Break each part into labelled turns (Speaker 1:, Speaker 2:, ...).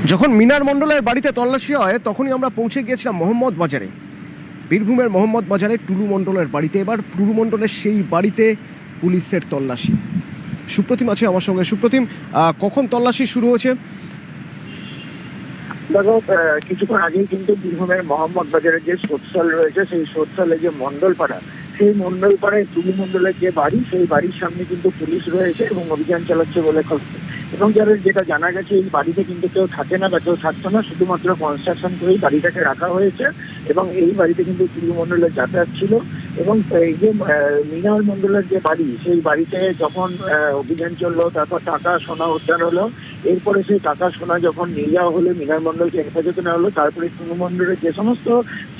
Speaker 1: যখন মিনার মণ্ডলের বাড়িতে তল্লাশি হয় তখনই আমরা পৌঁছে গিয়েছিলাম মোহাম্মদ বাজারে, বীরভূমের মোহাম্মদ বাজারে টুলু মণ্ডলের বাড়িতে। এবার টুলু মণ্ডলের সেই বাড়িতে পুলিশের তল্লাশি। সুপ্রতিম আছে আমার সঙ্গে। সুপ্রতিম, কখন তল্লাশি শুরু হয়েছে?
Speaker 2: দেখো, কিছুক্ষণ আগেই কিন্তু বীরভূমের মোহাম্মদ বাজারের যে সোৎসাল রয়েছে, সেই সোৎসালে যে মণ্ডলপাড়া, সেই মণ্ডলপাড়ায় টুলু মণ্ডলের যে বাড়ি, সেই বাড়ির সামনে কিন্তু পুলিশ রয়েছে এবং অভিযান চালাচ্ছে বলে খবর। এবং যেটা জানা গেছে, এই বাড়িতে কিন্তু কেউ থাকে না বা কেউ থাকতো না, শুধুমাত্র কনস্ট্রাকশন করেই বাড়িটাকে রাখা হয়েছে। এবং এই বাড়িতে কিন্তু টুলু মণ্ডলের যাতায়াত ছিল। এবং এই যে মৃণাল মণ্ডলের যে বাড়ি, সেই বাড়িতে যখন অভিযান চললো, তারপর টাকা সোনা উদ্ধার হলো। এরপরে সেই টাকা সোনা যখন নিয়ে যাওয়া হলো, মৃণাল মণ্ডলকে হেফাজতে নেওয়া হলো। তারপরে টুলু মণ্ডলের যে সমস্ত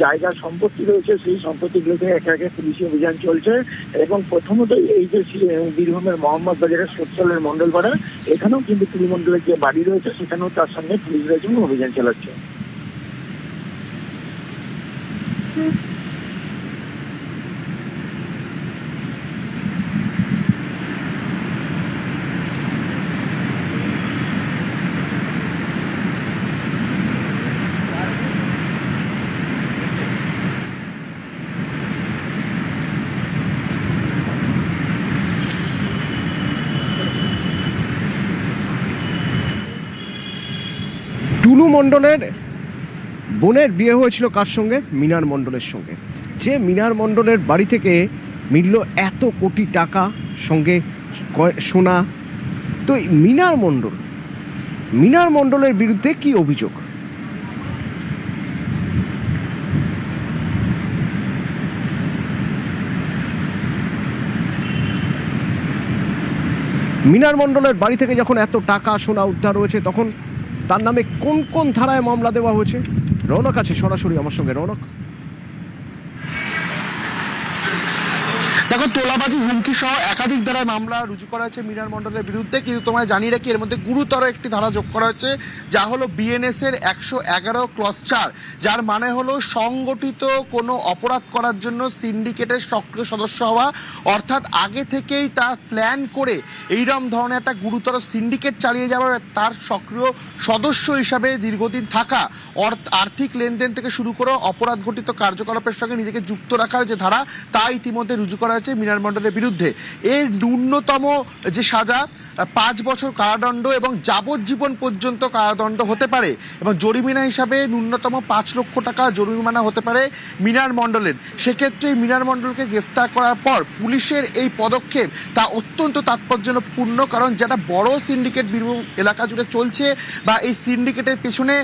Speaker 2: জায়গার সম্পত্তি রয়েছে, সেই সম্পত্তিগুলোকে একে একে পুলিশি অভিযান চলছে। এবং প্রথমতই এই যে বীরভূমের মোহাম্মদ বাজারের সোৎসালের মণ্ডলপাড়া, এখানেও কিন্তু টুলু মণ্ডলের যে বাড়ি রয়েছে, সেখানেও তার সঙ্গে পুলিশ রয়েছে এবং অভিযান চালাচ্ছে।
Speaker 1: টুলু মণ্ডলের বোনের বিয়ে হয়েছিল কার সঙ্গে? মিনার মণ্ডলের সঙ্গে। যে মিনার মণ্ডলের বাড়ি থেকে মিলল এত কোটি টাকা, সঙ্গে সোনা। তো মিনার মণ্ডলের বিরুদ্ধে কি অভিযোগ? মিনার মণ্ডলের বাড়ি থেকে যখন এত টাকা সোনা উদ্ধার হয়েছে, তখন তার নামে কোন কোন ধারায় মামলা দেওয়া হয়েছে? রৌনক আছে সরাসরি আমার সঙ্গে। রৌনক,
Speaker 3: দেখো, তোলাবাজি, হুমকি সহ একাধিক ধারায় মামলা রুজু করা হয়েছে মিনার মণ্ডলের বিরুদ্ধে। কিন্তু তোমায় জানিয়ে রাখি, এর মধ্যে গুরুতর একটি ধারা যোগ করা হয়েছে, যা হলো বিএনএস এর 111 ক্লজ 4, যার মানে হলো সংগঠিত কোনো অপরাধ করার জন্য সিন্ডিকেটের সক্রিয় সদস্য হওয়া। অর্থাৎ আগে থেকেই তা প্ল্যান করে এইরকম ধরনের একটা গুরুতর সিন্ডিকেট চালিয়ে যাওয়া, তার সক্রিয় সদস্য হিসাবে দীর্ঘদিন থাকা, আর্থিক লেনদেন থেকে শুরু করে অপরাধ ঘটিত কার্যকলাপের সঙ্গে নিজেকে যুক্ত রাখার যে ধারা, তা ইতিমধ্যে রুজু করা হয়েছে মিনার মণ্ডলের বিরুদ্ধে। এর ন্যূনতম যে সাজা 5 বছর কারাদণ্ড এবং যাবজ্জীবন পর্যন্ত কারাদণ্ড হতে পারে, এবং জরিমানা হিসাবে ন্যূনতম 5 লক্ষ টাকা জরিমানা হতে পারে মিনার মণ্ডলের। সেক্ষেত্রে মিনার মণ্ডলকে গ্রেফতার করার পর পুলিশের এই পদক্ষেপ তা অত্যন্ত তাৎপর্যপূর্ণ, কারণ যেটা বড় সিন্ডিকেট বীরভূম এলাকা জুড়ে চলছে, বা এই সিন্ডিকেটের পেছনে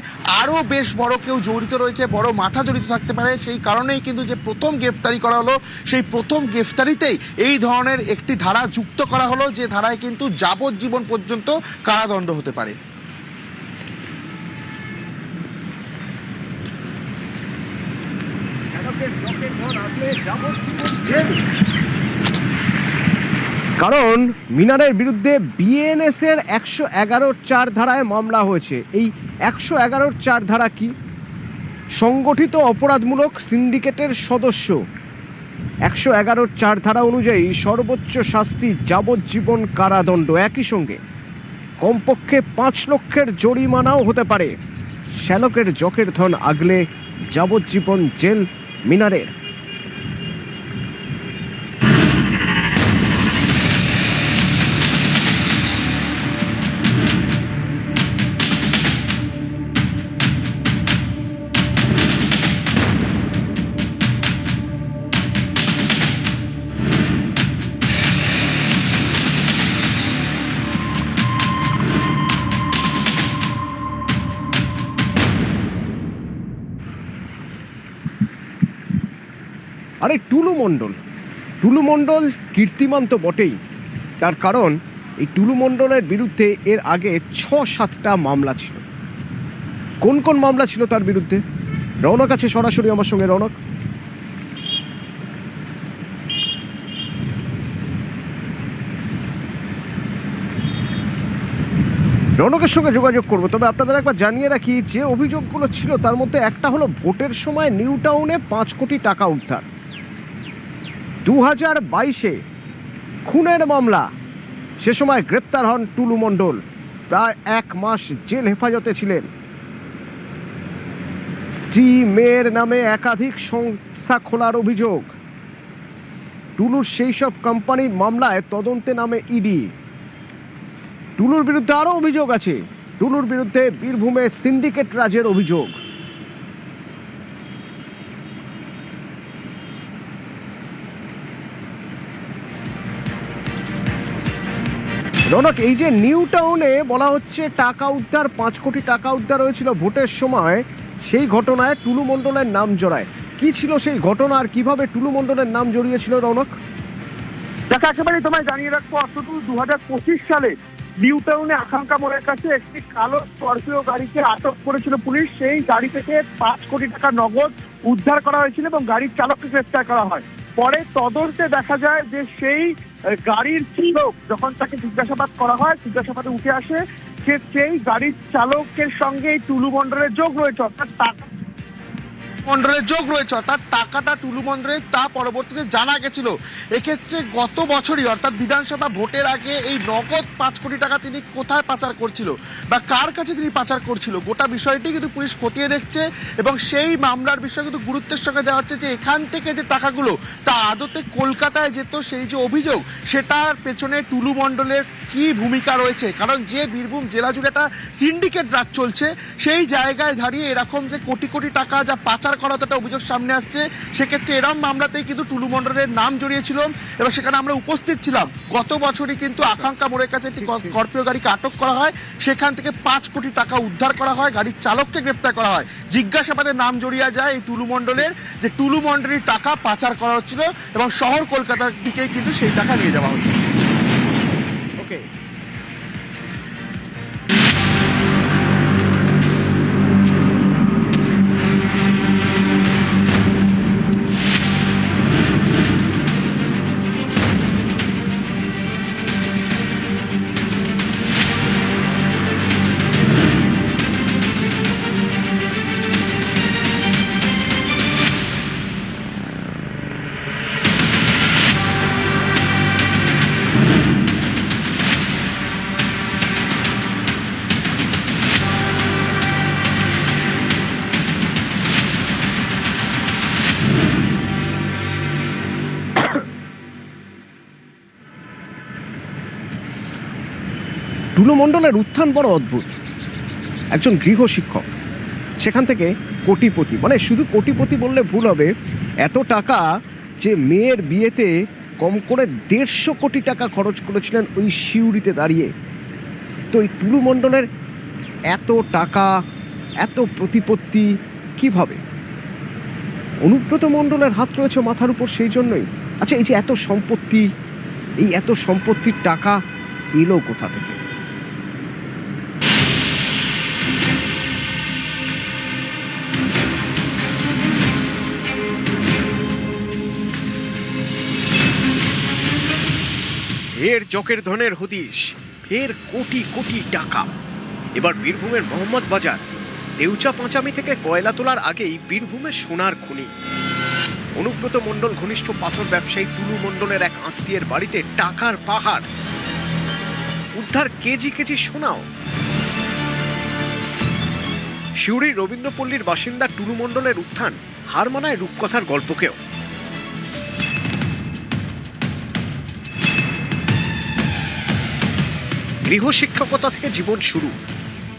Speaker 3: আরও বেশ বড় কেউ জড়িত রয়েছে, বড় মাথা জড়িত থাকতে পারে। সেই কারণেই কিন্তু যে প্রথম গ্রেফতারি করা হলো, সেই প্রথম গ্রেফতারিতেই এই ধরনের একটি ধারা যুক্ত করা হলো, যে ধারায় কিন্তু যাবজ্জীবন পর্যন্ত কারাদণ্ড হতে পারে।
Speaker 1: কারণ মিনারের বিরুদ্ধে বিএনএস এর 111(4) ধারায় মামলা হয়েছে। এই 111(4) ধারা কি? সংগঠিত অপরাধমূলক সিন্ডিকেটের সদস্য। 111(4) ধারা অনুযায়ী সর্বোচ্চ শাস্তি যাবজ্জীবন কারাদণ্ড, একই সঙ্গে কমপক্ষে 5 লক্ষের জরিমানাও হতে পারে। শ্যালকের জকের ধন আগলে যাবজ্জীবন জেল মিনারের। আরে টুলু মণ্ডল কীর্তিমান তো বটেই, তার কারণ এই টুলু মণ্ডলের বিরুদ্ধে এর আগে 6-7টা মামলা ছিল। কোন কোন মামলা ছিল তার বিরুদ্ধে? রৌনক আছে সরাসরি আমার সঙ্গে। রৌনক, রৌনকের সঙ্গে যোগাযোগ করবো। তবে আপনাদের একবার জানিয়ে রাখি, যে অভিযোগগুলো ছিল তার মধ্যে একটা হলো ভোটের সময় নিউ টাউনে 5 কোটি টাকা উদ্ধার। 2022-এ খুনের মামলা, সে সময় গ্রেপ্তার হন টুলু মণ্ডল, প্রায় 1 মাস জেল হেফাজতে ছিলেন। স্ত্রী মেয়ের নামে একাধিক সংস্থা খোলার অভিযোগ। টুলুর সেই সব কোম্পানির মামলায় তদন্তে নামে ইডি। টুলুর বিরুদ্ধে আরো অভিযোগ আছে। টুলুর বিরুদ্ধে বীরভূমে সিন্ডিকেট রাজের অভিযোগ। রনক, এই যে নিউ টাউনে বলা হচ্ছে টাকা উদ্ধার, 5 কোটি টাকা উদ্ধার হয়েছিল ভোটের সময়, সেই ঘটনায় টুলু মণ্ডলের নাম জড়ায়। কি ছিল সেই ঘটনা আর কিভাবে টুলু মণ্ডলের নাম জড়িয়েছিল রনক?
Speaker 4: দেখা একেবারে তোমায় জানিয়ে রাখবো, অন্তত 2025 সালে নিউ টাউনে আকাঙ্ক্ষা মোড়ের কাছে একটি কালো স্করপিও গাড়িকে আটক করেছিল পুলিশ। সেই গাড়ি থেকে 5 কোটি টাকা নগদ উদ্ধার করা হয়েছিল এবং গাড়ির চালককে গ্রেফতার করা হয়। পরে তদন্তে দেখা যায় যে সেই গাড়ির চালক, যখন তাকে জিজ্ঞাসাবাদ করা হয়, জিজ্ঞাসাবাদে উঠে আসে যে সেই গাড়ির চালকের সঙ্গে এই টুলু মণ্ডলের যোগ রয়েছে, অর্থাৎ
Speaker 3: তার টাকাটা টুলু মণ্ডলের, তা পরবর্তীতে জানা গেছিল। এক্ষেত্রে গত বছরই অর্থাৎ বিধানসভা ভোটের আগে এই নগদ 5 কোটি টাকা তিনি কোথায় পাচার করছিল বা কার কাছে তিনি পাচার করছিল, গোটা বিষয়টি কিন্তু পুলিশ খতিয়ে দেখছে এবং সেই মামলার বিষয় কিন্তু গুরুত্বের সঙ্গে দেওয়া হচ্ছে যে এখান থেকে যে টাকাগুলো তা আদতে কলকাতায় যেত, সেই যে অভিযোগ সেটার পেছনে টুলু মণ্ডলের কি ভূমিকা রয়েছে। কারণ যে বীরভূম জেলা জুড়ে একটা সিন্ডিকেট রাজ চলছে, সেই জায়গায় দাঁড়িয়ে এরকম যে কোটি কোটি টাকা যা পাচার করা একটা অভিযোগ সামনে আসছে, সেক্ষেত্রে এরকম মামলাতেই কিন্তু টুলু মণ্ডলের নাম জড়িয়েছিল এবং সেখানে আমরা উপস্থিত ছিলাম। গত বছরই কিন্তু আকাঙ্ক্ষা মোড়ের কাছে একটি স্করপিও গাড়িকে আটক করা হয়, সেখান থেকে 5 কোটি টাকা উদ্ধার করা হয়, গাড়ির চালককে গ্রেফতার করা হয়। জিজ্ঞাসাবাদে নাম জড়িয়ে যায় এই টুলু মণ্ডলের, যে টুলু মণ্ডলের টাকা পাচার করা হচ্ছিল এবং শহর কলকাতার দিকেই কিন্তু সেই টাকা নিয়ে যাওয়া হচ্ছে।
Speaker 1: ওকে, টুলু মণ্ডলের উত্থান বড় অদ্ভুত। একজন গৃহশিক্ষক, সেখান থেকে কোটিপতি, মানে শুধু কোটিপতি বললে ভুল হবে, এত টাকা যে মেয়ের বিয়েতে কম করে 150 কোটি টাকা খরচ করেছিলেন ওই সিউড়িতে দাঁড়িয়ে। তো এই টুলু মণ্ডলের এত টাকা, এত প্রতিপত্তি কিভাবে? অনুব্রত মণ্ডলের হাত রয়েছে মাথার উপর, সেই জন্যই। আচ্ছা, এই যে এত সম্পত্তি, এই এত সম্পত্তির টাকা এলো কোথা থেকে? ফের জকের ধনের হদিশ, ফের কোটি কোটি টাকা। এবার বীরভূমের মোহাম্মদ বাজার দেউচা পাঁচামি থেকে কয়লা তোলার আগেই বীরভূমে সোনার খনি। অনুব্রত মণ্ডল ঘনিষ্ঠ পাথর ব্যবসায়ী টুলু মণ্ডলের এক আত্মীয়ের বাড়িতে টাকার পাহাড়, উদ্ধার কেজি কেজি সোনাও। সিউড়ির রবীন্দ্রপল্লীর বাসিন্দা টুলু মণ্ডলের উত্থান হার মানায় রূপকথার গল্পকেও। গৃহশিক্ষকতা থেকে জীবন শুরু,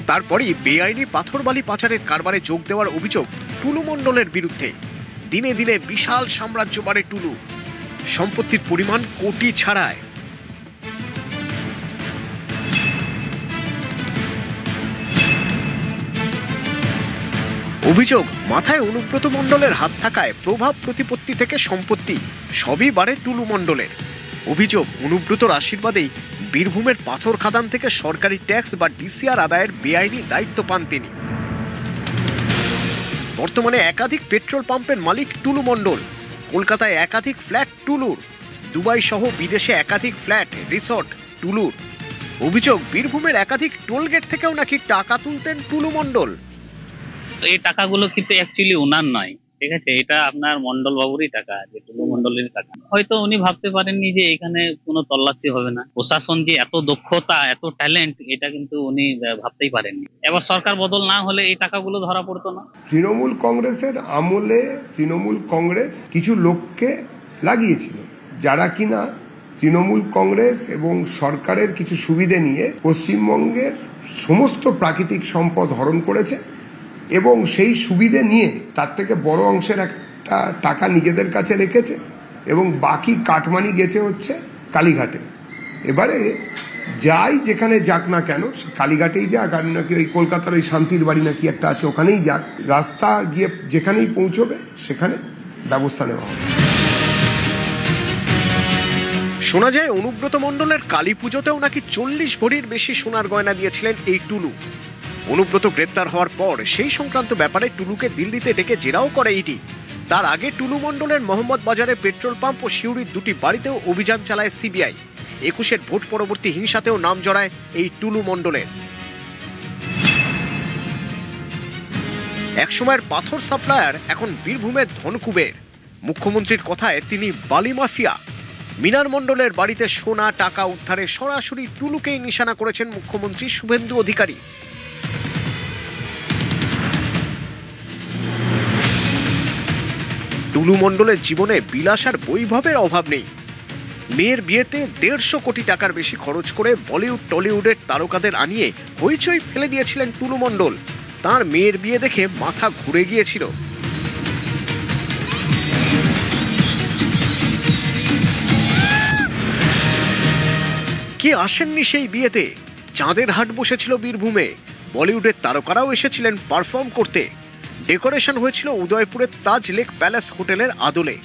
Speaker 1: তারপরই বেআইনি পাথর বালি পাচারের কারবারে যোগ দেওয়ার অভিযোগ টুলু মণ্ডলের বিরুদ্ধে। দিনে দিনে বিশাল সাম্রাজ্য বাড়ে টুলু, সম্পত্তির পরিমাণ কোটি ছাড়ায়। অভিযোগ, মাথায় অনুব্রত মণ্ডলের হাত থাকায় প্রভাব প্রতিপত্তি থেকে সম্পত্তি সবই বাড়ে টুলু মণ্ডলের। অভিযোগ, অনুব্রতর আশীর্বাদেই বীরভূমের পাথর খাদান থেকে সরকারি ট্যাক্স বা ডিসিআর আদায়ের বেআইনি দায়িত্ব পান তিনি। বর্তমানে একাধিক পেট্রোল পাম্পের মালিক টুলু মণ্ডল। কলকাতায় একাধিক ফ্ল্যাট টুলুর, দুবাই সহ বিদেশে একাধিক ফ্ল্যাট রিসর্ট টুলুর। অভিযোগ, বীরভূমের একাধিক টোলগেট থেকেও নাকি টাকা তুলতেন টুলু মণ্ডল।
Speaker 5: এই টাকাগুলো কিন্তু অ্যাকচুয়ালি ওনার নয়, ঠিক আছে, এটা আপনার মন্ডল বাবুরই টাকা, যে টুলু মন্ডলের টাকা। হয়তো উনি ভাবতে পারেননি যে এখানে কোনো তল্লাশি হবে না, প্রশাসন যে এত দক্ষতা এত ট্যালেন্ট, এটা কিন্তু উনি ভাবতেই পারেননি। এবার সরকার বদল না হলে এই টাকাগুলো ধরা পড়তো না।
Speaker 6: তৃণমূল কংগ্রেসের আমলে তৃণমূল কংগ্রেস কিছু লোককে লাগিয়েছিল, যারা কিনা তৃণমূল কংগ্রেস এবং সরকারের কিছু সুবিধে নিয়ে পশ্চিমবঙ্গের সমস্ত প্রাকৃতিক সম্পদ হরণ করেছে এবং সেই সুবিধে নিয়ে তার থেকে বড় অংশের একটা টাকা নিজেদের কাছে রেখেছে এবং বাকি কাটমানি গেছে হচ্ছে কালীঘাটে। এবারে যাই যেখানে যাক না কেন, সে কালীঘাটেই যাক আর নাকি ওই কলকাতার ওই শান্তির বাড়ি নাকি একটা আছে ওখানেই যাক, রাস্তা গিয়ে যেখানেই পৌঁছবে সেখানে ব্যবস্থা নেওয়া হবে।
Speaker 1: শোনা যায় অনুব্রত মণ্ডলের কালী পুজোতেও নাকি 40 ভরির বেশি সোনার গয়না দিয়েছিলেন এই টুলু। অনুব্রত গ্রেপ্তার হওয়ার পর সেই সংক্রান্ত ব্যাপারে টুলুকে দিল্লিতে ডেকে জেরাও করে ইডি। তার আগে টুলু মণ্ডলের মোহাম্মদ বাজারে পেট্রোল পাম্প ও সিউড়ির 2টি বাড়িতেও অভিযান চালায় সিবিআই। 21-এর ভোট পরবর্তী হিংসাতেও নাম জড়ায় এই টুলু মণ্ডলের। একসময়ের পাথর সাপ্লায়ার এখন বীরভূমের ধনকুবের। মুখ্যমন্ত্রীর কথায় তিনি বালি মাফিয়া। মিনার মণ্ডলের বাড়িতে সোনা টাকা উদ্ধারে সরাসরি টুলুকেই নিশানা করেছেন মুখ্যমন্ত্রী শুভেন্দু অধিকারী। টুলু মণ্ডলের জীবনে বিলাস আর বৈভবের অভাব নেই। মেয়ের বিয়েতে 150 কোটি টাকার বেশি খরচ করে বলিউড টলিউডের তারকাদের আনিয়ে হইচই ফেলে দিয়েছিলেন টুলু মণ্ডল। তার মেয়ের বিয়ে দেখে মাথা ঘুরে গিয়েছিল। কে আসেননি সেই বিয়েতে? চাঁদের হাট বসেছিল বীরভূমে, বলিউডের তারকারাও এসেছিলেন পারফর্ম করতে। ডেকোরেশন হয়েছিল উদয়পুরের তাজ লেক প্যালেস হোটেলের আদলে।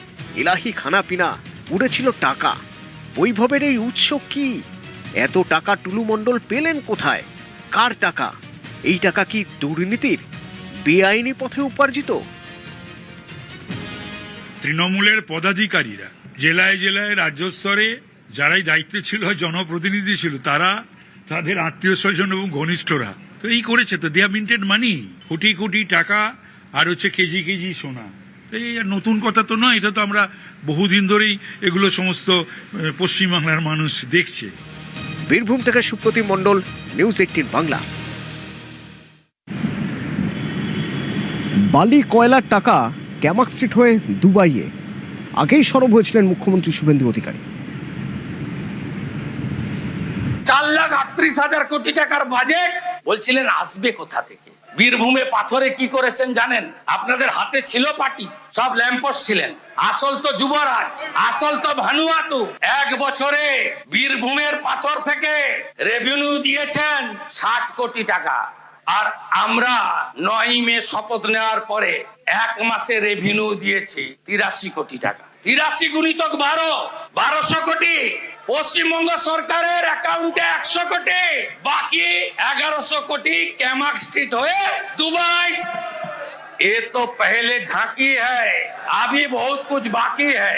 Speaker 1: ইলাহি খানা পিনা, উড়েছিল টাকা। বৈভবের এই উৎস কি? এত টাকা টুলু মণ্ডল পেলেন কোথায়? কার টাকা? এই টাকা কি দুর্নীতির, বেআইনি পথে উপার্জিত?
Speaker 7: তৃণমূলের পদাধিকারীরা জেলায় জেলায় রাজ্য স্তরে যারাই দায়িত্বে ছিল, জনপ্রতিনিধি ছিল, তারা তাদের আত্মীয় স্বজন এবং ঘনিষ্ঠরা তো এই করেছে। তো দে হ্যাভ মিন্টেড মানি, কোটি কোটি টাকা আর হচ্ছে কেজি কেজি সোনা। তো এই নতুন কথা তো নয়, এটা তো আমরা বহুদিন ধরেই এগুলো সমস্ত পশ্চিমবাংলার মানুষ দেখছে।
Speaker 1: বীরভূম থেকে সুপ্রতিম মণ্ডল, নিউজ 18 বাংলা। বালি কয়লার টাকা ক্যামাক স্ট্রিট হয়ে দুবাইয়ে। আগেই সরব হয়েছিলেন মুখ্যমন্ত্রী শুভেন্দু অধিকারী।
Speaker 8: 4,38,000 কোটি টাকার বাজেট বলছিলেন আসবে কোথা থেকে? বীরভূমে পাথরে কি করেছেন জানেন? আপনাদের হাতে ছিল পাটি, সব ল্যাম্পোস্ট ছিলেন। আসল তো যুবরাজ, আসল তো ভানুয়াতু। 1 বছরে বীরভূমের পাথর থেকে রেভিনিউ দিয়েছেন 60 কোটি টাকা। আর আমরা 9 মে শপথ নেওয়ার পরে 1 মাসে রেভিনিউ দিয়েছি 83 কোটি টাকা। 83 গুণিতক 1200 কোটি। পশ্চিমবঙ্গ সরকারের অ্যাকাউন্টে 100 কোটি, বাকি 1100 কোটি ক্যামাক স্ট্রিট হয়ে दुबई। ये तो पहले झांकी है, अभी बहुत कुछ बाकी है।